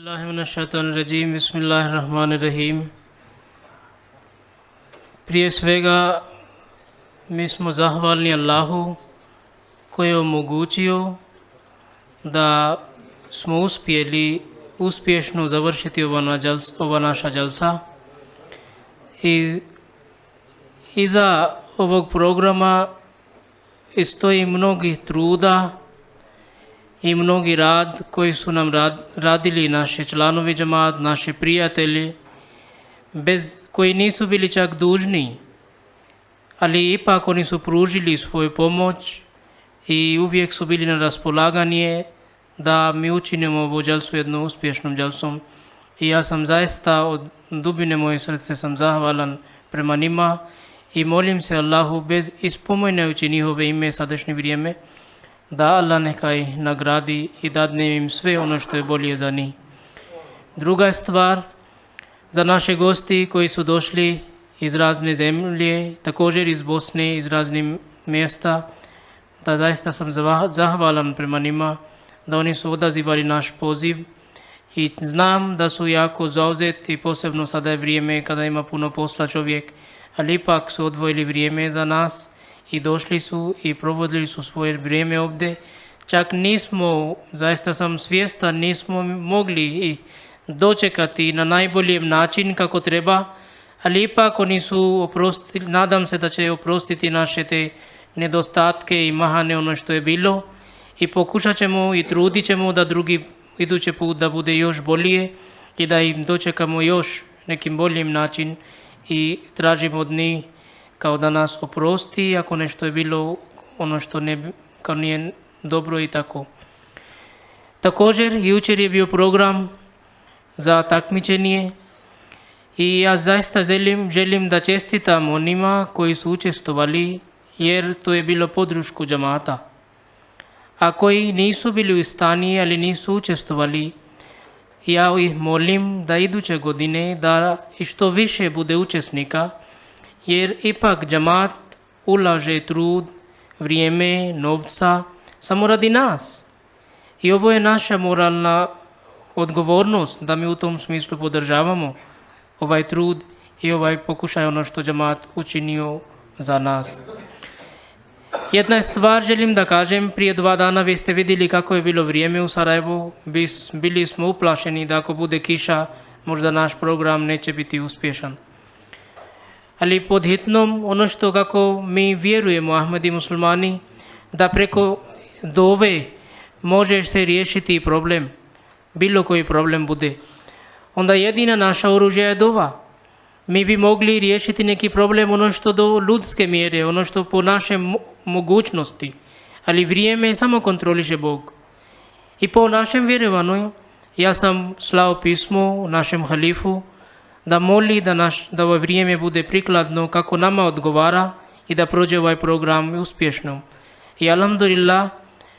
Bismillahirrahmanirrahim. Bismillahirrahmanirrahim. Prije svega, mi smo zahvalni Allahu koji je omogućio da smo uspjeli uspješno završiti ova naša džalsa. I iza ovog programa stoji mnogi truda i mnogi rad koji su nam radili naši članovi džemat, naši prijatelji, koji nisu bili čak dužni, ali ipak oni su pružili svoju pomoć i uvijek su bili na raspolaganje da mi učinimo ovu džalsu jednom uspješnom džalsom. I ja sam zaista od dubine moje srce sam zahvalan prema njima i molim se Allahu bez ispomenujući njihove ime sadašnje vrijeme da Allah neka ih nagradi i dadne im sve ono što je bolje za njih. Druga je stvar, za naše gosti koji su došli iz razne zemlje, također iz Bosne, iz raznih mjesta, da zaista sam zahvalan prema njima, da oni su odazivali naš poziv i znam da su jako zauzeti, posebno sada je vrijeme kada ima puno posla čovjek, ali ipak su odvojili vrijeme za nas i došli su i provodili su svoje vrijeme ovdje. Čak nismo, zaista sam svjestan, nismo mogli i dočekati na najbolji način kako treba, ali ipak oni su oprostili, nadam se da će oprostiti naše te nedostatke i mahane ono što je bilo i pokušat ćemo i trudit ćemo da drugi idući put da bude još bolje i da im dočekamo još nekim boljim način i tražimo od njih kao da nas oprosti ako nešto je bilo ono što kao nije dobro i tako. Također, jučer je bio program za takmičenje i ja zaista želim da čestitam onima koji su učestvovali jer to je bilo podršku džamata. A koji nisu bili u stanju ali nisu učestvovali, ja ih molim da iduće godine da što više bude učesnika, jer ipak džamat ulaže trud, vrijeme, novca samo radi nas. I ovo je naša moralna odgovornost da mi u tom smislu podržavamo ovaj trud i ovaj pokušaj ono što džamat učinio za nas. Jedna stvar želim da kažem, prije 2 dana vi ste vidjeli kako je bilo vrijeme u Sarajevu, bili smo uplašeni da ako bude kiša možda naš program neće biti uspješan. Ali pod hitnom ono što kako mi vjerujemo Ahmedi muslimani da preko dove može se riješiti problem, bilo koji problem bude. Onda jedina naša oružja je dova. Mi bi mogli riješiti neki problem ono što do ljudske mjere, ono što po naše mogućnosti, ali vrijeme samo kontroliše Bog. I po našem vjerovanju ja sam slao pismo našem halifu da moli da ovo vrijeme bude prikladno kako nama odgovara i da prođe ovaj program uspješno. I alhamdulillah,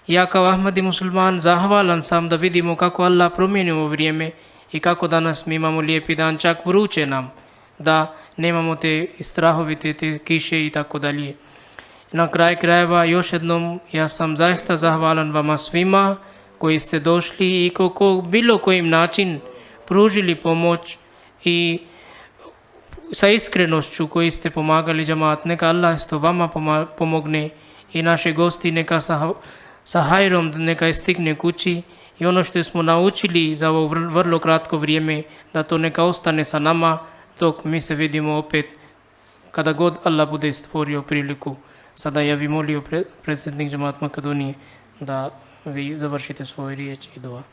ja kao Ahmadi musliman zahvalan sam da vidimo kako Allah promijenio ovo vrijeme i kako danas mi imamo lijepi dan, čak vruće nam, da nemamo te strahovite te kiše i tako dalje. Na kraj krajeva još jednom ja sam zaista zahvalan vama svima koji ste došli i kako bilo kojim način pružili pomoć i sa iskrenošću koji ste pomagali džamat, neka Allah isto vama pomogne i naše gosti neka sa hajrom neka stigne kući i ono što smo naučili za ovo vrlo kratko vrijeme da to neka ostane sa nama dok mi se vidimo opet kada god Allah bude stvorio priliku. Sada ja bi molio predsjednik džamat Makedonije da vi završite svoju riječ i dova.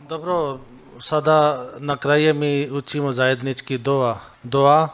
Dobro, sada na kraju mi učimo zajednički dova. Dova.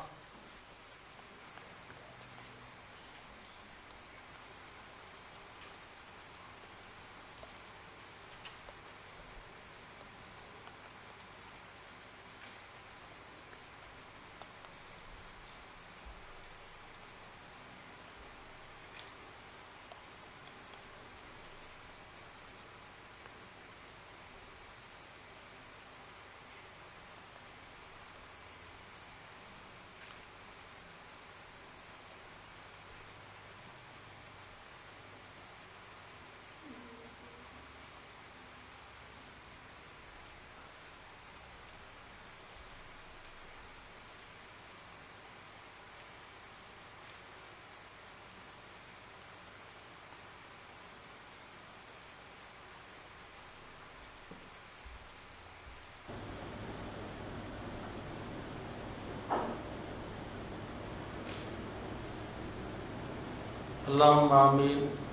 Allahumma amin.